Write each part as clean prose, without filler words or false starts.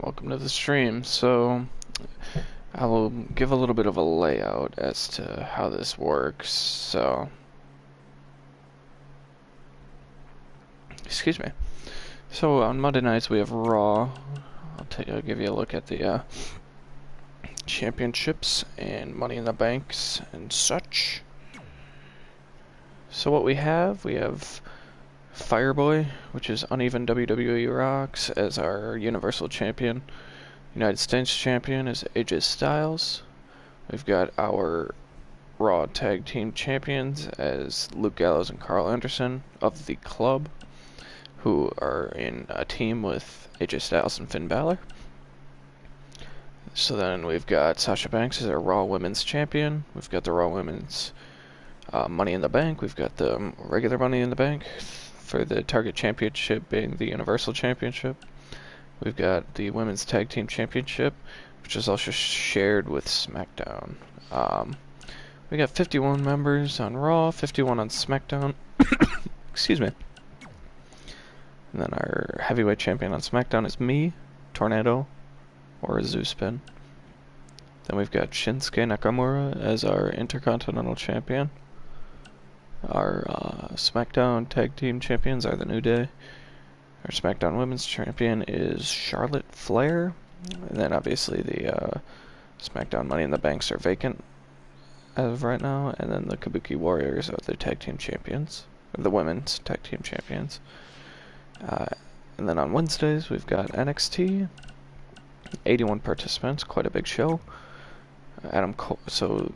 Welcome to the stream. So, I will give a little bit of a layout as to how this works. So, excuse me. So, on Monday nights we have Raw. I'll give you a look at the championships and Money in the Banks and such. So, what we have Fireboy, which is Uneven WWE Rocks, as our Universal Champion. United States Champion is AJ Styles. We've got our Raw Tag Team Champions as Luke Gallows and Carl Anderson of the Club, who are in a team with AJ Styles and Finn Balor. So then we've got Sasha Banks as our Raw Women's Champion. We've got the Raw Women's Money in the Bank. We've got the regular Money in the Bank for the Target Championship being the Universal Championship. We've got the Women's Tag Team Championship, which is also shared with SmackDown. We got 51 members on Raw, 51 on SmackDown. Excuse me. And then our heavyweight champion on SmackDown is me, Tornado, or Zeusspin. Then we've got Shinsuke Nakamura as our Intercontinental Champion. Our SmackDown Tag Team Champions are the New Day. Our SmackDown Women's Champion is Charlotte Flair. And then obviously the SmackDown Money in the Banks are vacant as of right now. And then the Kabuki Warriors are the Tag Team Champions. The Women's Tag Team Champions. And then on Wednesdays we've got NXT. 81 participants, quite a big show. So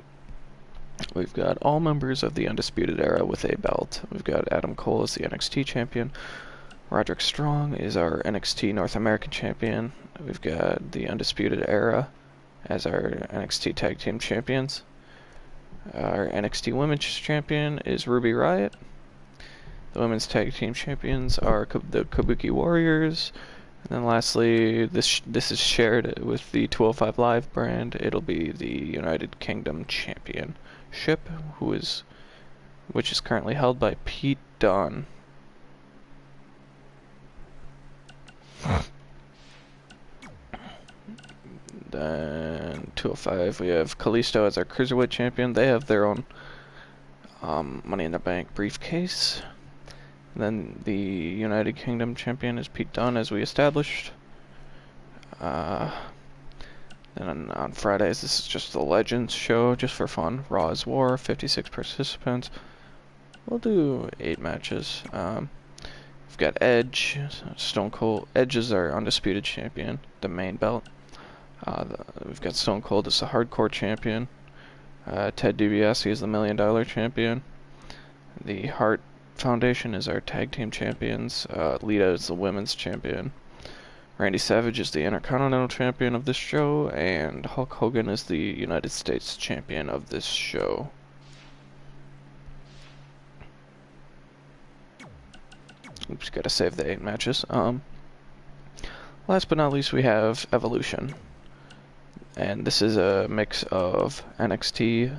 we've got all members of the Undisputed Era with a belt. We've got Adam Cole as the NXT Champion. Roderick Strong is our NXT North American Champion. We've got the Undisputed Era as our NXT Tag Team Champions. Our NXT Women's Champion is Ruby Riott. The Women's Tag Team Champions are the Kabuki Warriors. And then lastly, this is shared with the 205 Live brand. It'll be the United Kingdom Championship, which is currently held by Pete Dunne. Then 205, we have Kalisto as our Cruiserweight Champion. They have their own Money in the Bank briefcase. And then the United Kingdom Champion is Pete Dunne, as we established. Then on Fridays, this is just the Legends show, just for fun. Raw is War, 56 participants. We'll do 8 matches. We've got Edge, Stone Cold. Edge is our undisputed champion, the main belt. We've got Stone Cold as the hardcore champion. Ted DiBiase is the $1 Million champion. The Hart Foundation is our tag team champions. Lita is the women's champion. Randy Savage is the Intercontinental champion of this show. And Hulk Hogan is the United States champion of this show. Oops, gotta save the 8 matches. Last but not least, we have Evolution. And this is a mix of NXT,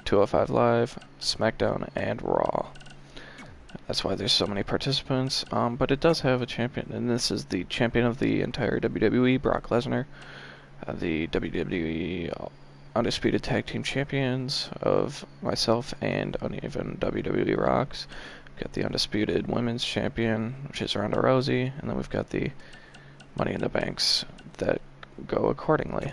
205 Live, SmackDown, and Raw. That's why there's so many participants. But it does have a champion, and this is the champion of the entire WWE, Brock Lesnar. The WWE Undisputed Tag Team Champions of myself and Uneven WWE Rocks. We've got the Undisputed Women's Champion, which is Ronda Rousey, and then we've got the Money in the Banks that go accordingly.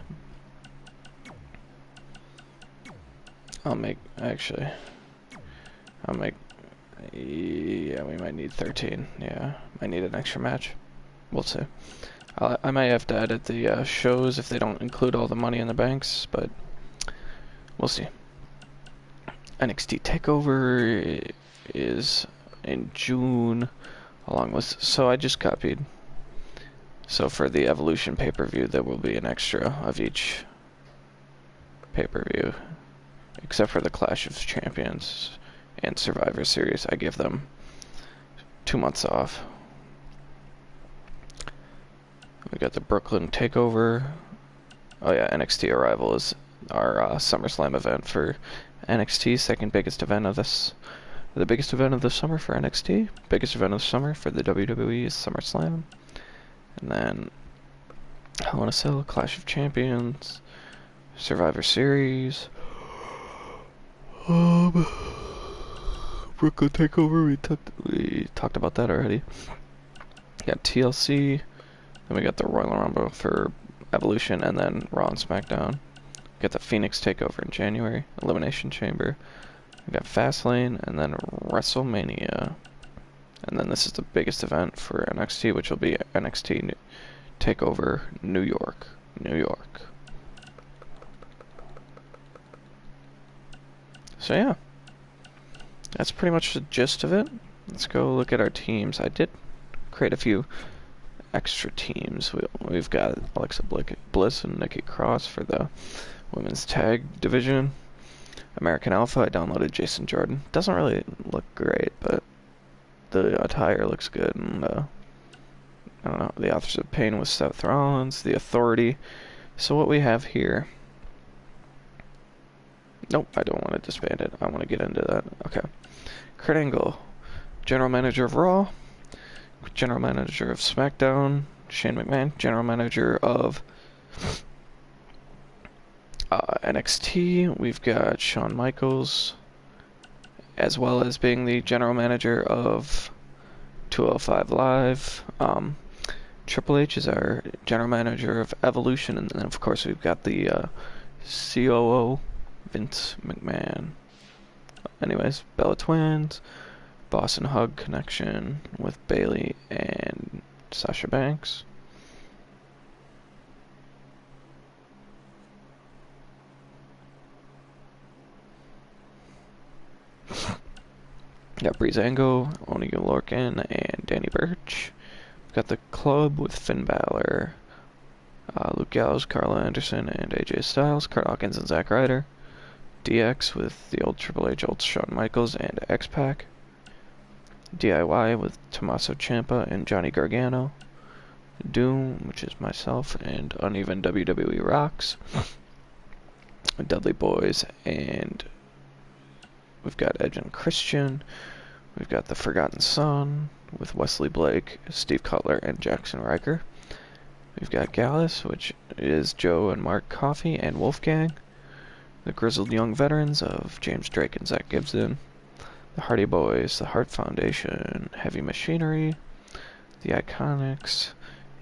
Yeah, we might need 13. Yeah, might need an extra match. We'll see. I might have to edit the shows if they don't include all the Money in the Banks, but we'll see. NXT TakeOver is in June, so I just copied. So for the Evolution pay-per-view, there will be an extra of each pay-per-view, except for the Clash of Champions and Survivor Series. I give them 2 months off. We got the Brooklyn TakeOver. Oh yeah, NXT Arrival is our SummerSlam event for NXT, second biggest event of this. The biggest event of the summer for NXT, biggest event of the summer for the WWE is SummerSlam. And then Hell in a Cell, Clash of Champions, Survivor Series, um, Brooklyn Takeover. We talked about that already. We got TLC, then we got the Royal Rumble for Evolution, and then Raw and SmackDown. We got the Phoenix Takeover in January, Elimination Chamber. We got Fastlane, and then WrestleMania. And then this is the biggest event for NXT, which will be NXT Takeover New York. New York. So yeah, that's pretty much the gist of it. Let's go look at our teams. I did create a few extra teams. We've got Alexa Bliss and Nikki Cross for the women's tag division. American Alpha, I downloaded Jason Jordan. Doesn't really look great, but the attire looks good. And I don't know, the Authors of Pain with Seth Rollins, the Authority. So what we have here... Nope, I don't want to disband it. I want to get into that. Okay. Kurt Angle, General Manager of Raw, General Manager of SmackDown. Shane McMahon, General Manager of NXT. We've got Shawn Michaels, as well as being the General Manager of 205 Live. Triple H is our General Manager of Evolution, and then of course we've got the COO, Vince McMahon. Anyways, Bella Twins, Boston Hug connection with Bayley and Sasha Banks. Got Breezango, Onigiri Lorcan, and Danny Burch. We've got the Club with Finn Balor, Luke Gallows, Carla Anderson, and AJ Styles, Kurt Hawkins, and Zack Ryder. DX with the old Triple H, old Shawn Michaels, and X-Pac. DIY with Tommaso Ciampa and Johnny Gargano. Doom, which is myself, and Uneven WWE Rocks. Dudley Boys, and we've got Edge and Christian. We've got the Forgotten Son with Wesley Blake, Steve Cutler, and Jackson Riker. We've got Gallus, which is Joe and Mark Coffey and Wolfgang. The Grizzled Young Veterans of James Drake and Zach Gibson. The Hardy Boys, the Hart Foundation, Heavy Machinery. The Iconics,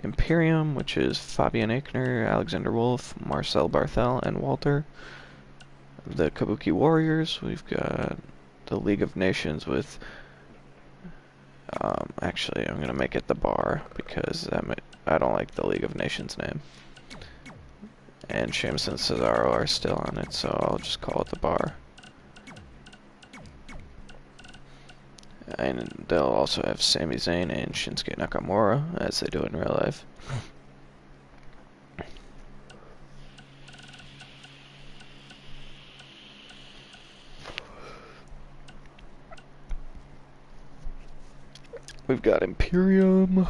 Imperium, which is Fabian Aichner, Alexander Wolf, Marcel Barthel, and Walter. The Kabuki Warriors, we've got the League of Nations with... actually, I'm going to make it the Bar, because I don't like the League of Nations name. And Sheamus and Cesaro are still on it, so I'll just call it the Bar. And they'll also have Sami Zayn and Shinsuke Nakamura, as they do in real life. We've got Imperium.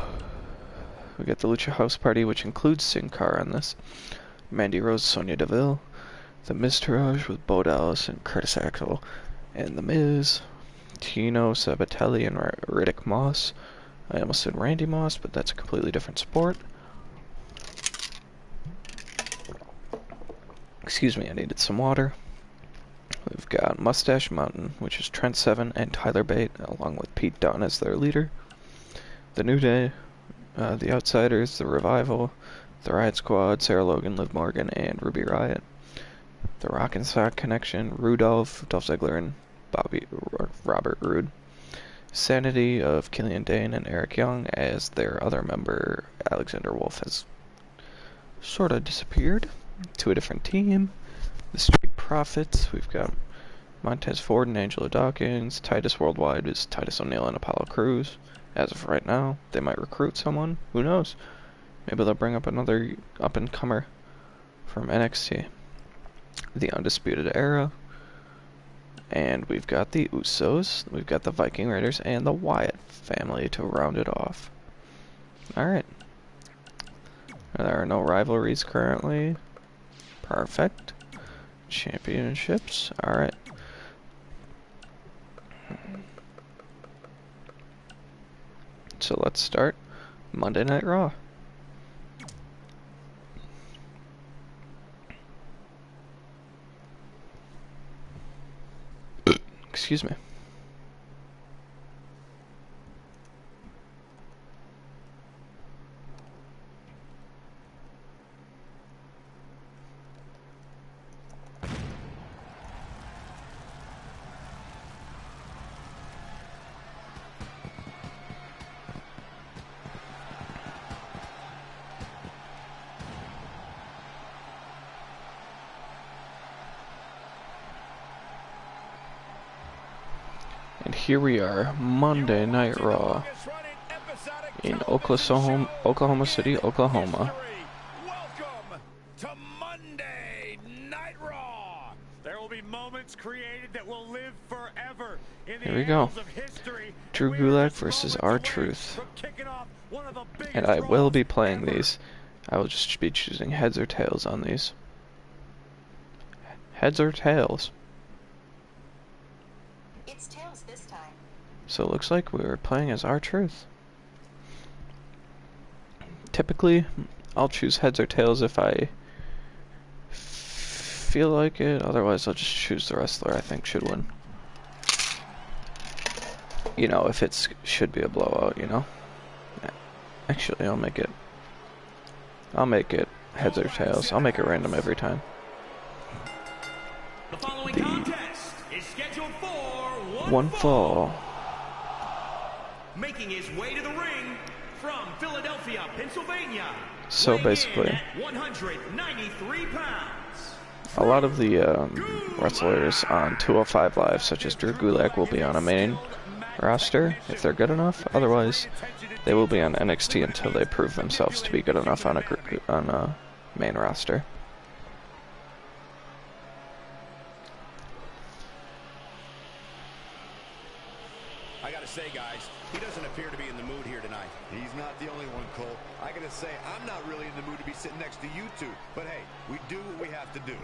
We got the Lucha House Party, which includes Sin Cara on this. Mandy Rose, Sonya Deville. The Miztourage with Bo Dallas and Curtis Axel. And The Miz. Tino Sabatelli and Riddick Moss. I almost said Randy Moss, but that's a completely different sport. Excuse me, I needed some water. We've got Mustache Mountain, which is Trent Seven and Tyler Bate, along with Pete Dunne as their leader. The New Day, the Outsiders, the Revival, the Riot Squad, Sarah Logan, Liv Morgan, and Ruby Riott. The Rock and Sock Connection, Rudolph, Dolph Ziggler, and Robert Roode. Sanity of Killian Dane and Eric Young, as their other member, Alexander Wolf, has sort of disappeared to a different team. The Street Profits, we've got Montez Ford and Angelo Dawkins. Titus Worldwide is Titus O'Neil and Apollo Crews. As of right now, they might recruit someone. Who knows? Maybe they'll bring up another up-and-comer from NXT. The Undisputed Era. And we've got the Usos, we've got the Viking Raiders, and the Wyatt family to round it off. Alright. There are no rivalries currently. Perfect. Championships. Alright. So let's start Monday Night Raw. Excuse me. And here we are, Monday Night Raw in Oklahoma City, Oklahoma. Welcome to Monday Night Raw. There will be moments created that will live forever in the Here we go. annals of history. Drew Gulak versus R-Truth. And I will be playing these. I will just be choosing heads or tails on these. Heads or tails. It's tails this time. So it looks like we're playing as R-Truth. Typically, I'll choose heads or tails if I feel like it. Otherwise, I'll just choose the wrestler I think should win. You know, if it should be a blowout, you know. Actually, I'll make it heads or tails. I'll make it random every time. The following contest is scheduled for one fall. Making his way to the ring from Philadelphia, Pennsylvania. So basically, at 193 pounds. a lot of the wrestlers on 205 Live, such as Drew Gulak, will be on a main roster if they're good enough. Otherwise, they will be on NXT until they prove themselves to be good enough on a main roster. I gotta say, guys, he doesn't appear to be in the mood here tonight. He's not the only one, Cole. I gotta say, I'm not really in the mood to be sitting next to you two. But hey, we do what we have to do.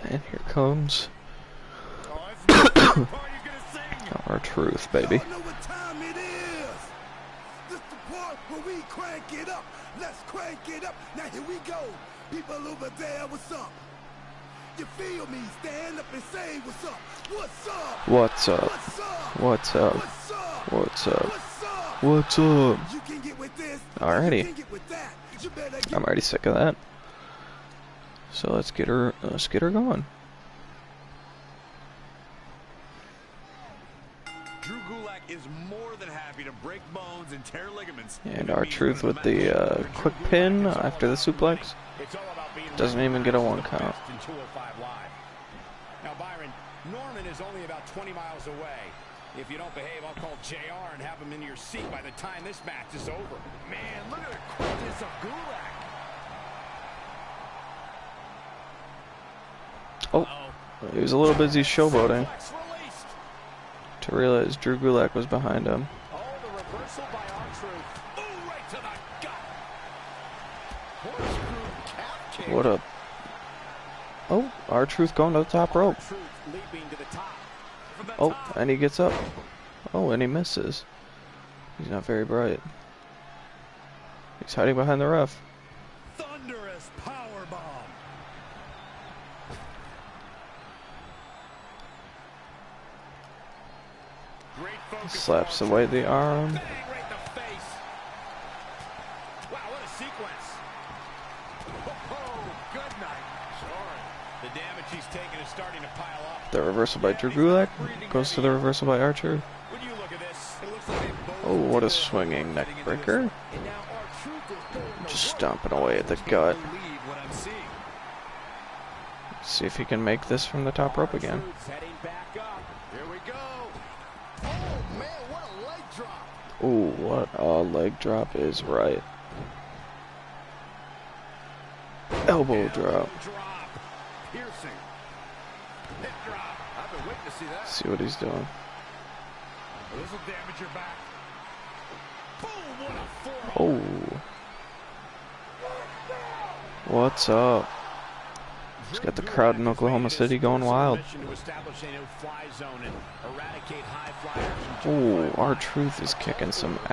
And here comes R-Truth, baby. Y'all know what time it is. This the part where we crank it up. Let's crank it up. Now here we go. People over there, what's up? You feel me? Stand up and say what's up. What's up? What's up? What's up? What's up? What's up? What's up? What's up? What's up? You can get with this. Alrighty. You can get with that. You better get I'm already sick of that. So let's get her going. Drew Gulak is more than happy to break bones and tear ligaments. And R-Truth with the quick pin after the suplex. Doesn't even get a 1 count. Now, Byron, Norman is only about 20 miles away. If you don't behave, I'll call JR and have him in your seat by the time this match is over. Man, look at the quickness of Gulak. Oh, he was a little busy showboating to realize Drew Gulak was behind him. Oh, the reversal by R-Truth. Ooh, right to the gut. Corkscrew calf kick. What a... Oh, R-Truth going to the top rope. R-Truth leaping to the top. From the Oh, top. and he gets up. Oh, and he misses. He's not very bright. He's hiding behind the ref. Thunderous powerbomb. Great focus. Slaps away the arm. Bang right in the face. Wow, what a sequence. Oh, good night. Sorry. The damage he's taken is starting to pile up. The reversal by Drew Gulak goes to the reversal by R-Truth. When you look at this, it looks like they both Oh, what a swinging neck breaker. and now R-Truth is pulling the Just rope. stomping away at the gut. Believe what I'm seeing. See if he can make this from the top rope again. R-Truth's heading back up. Here we go. Oh man, what a leg drop. Ooh, what a leg drop is right. Elbow drop. Drop. Piercing. Hip drop. I've been waiting to see that. See what he's doing. This will damage your back. Boom, what a forearm. Oh. What's up? He's got the crowd in Oklahoma City going wild. To establish a new fly zone and eradicate high flyers. Ooh, R-Truth is kicking some ass.